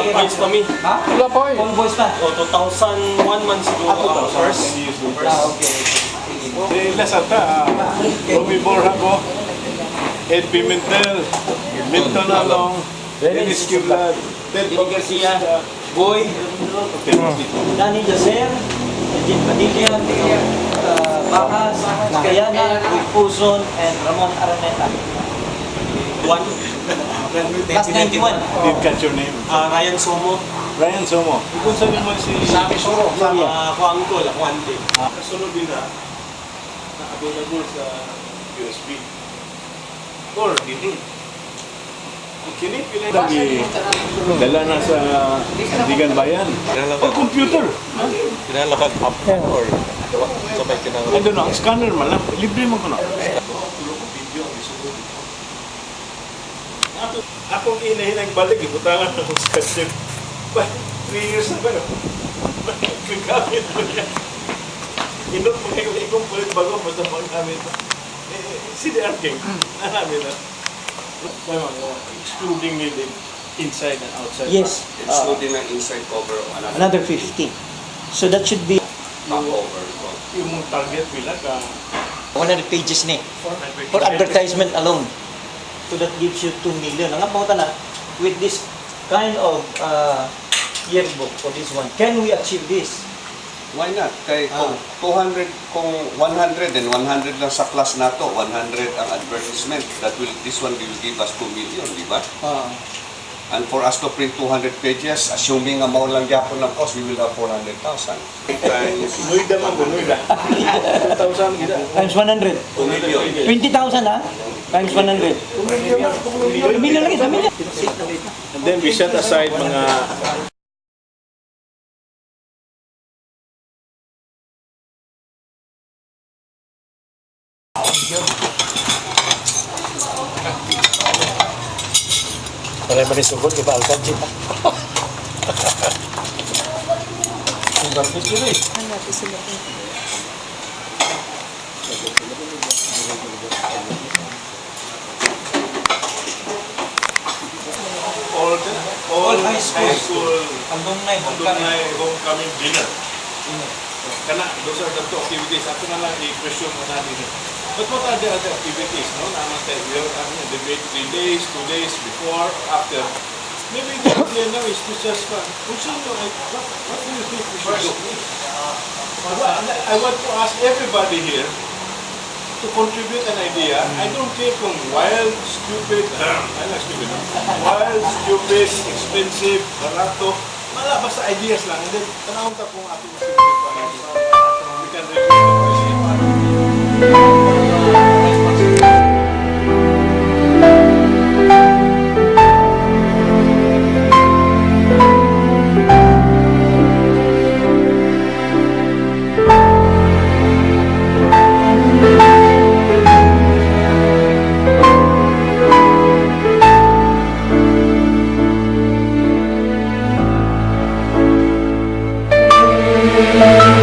Convoys kami. Ha? Wala pa eh. Convoys pa. O, 2001 man siguro ang first. Okay. De La Santa, Romy Borjago, Ed Pimentel, Milton Along, Dennis Kiblad, Ted Billy Garcia, Boy, Danny Jaser, Jim Padilla, Bacas, Kayana, Boy Puson, and Ramon Araneta. Last 91. Didn't catch your name. Ryan Somo. Ryan Somo. Kung saan naman si Sami Soro. Juan Col, Juante. kasunod din na available sa USB. Or dito. Kini pila lagi dala na sa Digan Bayan. O computer. Kinalakad up or sabay kinang... I don't know, ang scanner man lang. Libre man ko na. Akong inahinang balik, ibutangan ng scanner. 3 years na ba no? Gagamit mo yan. Inot mo kayo ikong pulit bago mo sa mga gamit. CDR King, namin na. Excluding me the inside and outside. Yes, Excluding ng inside cover of another 50. So that should be top over. Yung mong target pila ka 100 pages ni for advertisement alone. So that gives you 2 million. Ang apunta na, with this kind of yearbook for this one, can we achieve this? Why not? Kay kung 200, kung 100 and 100 lang sa class na to, 100 ang advertisement, this one will give us 2 million, di ba? And for us to print 200 pages, assuming amount lang yapon ng cost, we will have 400,000. Nuida man, nuida. 2,000 gida. Times 100. 2 million. 20,000 ha? Times 100. 2 million lagi, 2 million. And then we set aside mga Wala ba rin sugod, iba alkan kita. all high school Alumni, homecoming dinner. Kana, those are the two activities. Ato na lang i-question mo natin. But what are the other activities? No? Naman we are debate 3 days, 2 days before, after. Maybe the idea now is to just kung sino, what do you think we should do? I want to ask everybody here to contribute an idea. I don't care kung wild, stupid, wild, stupid, expensive, barato, wala, basta ideas lang. And then, tanawin ka kung ating masimplify. We can review the Thank you.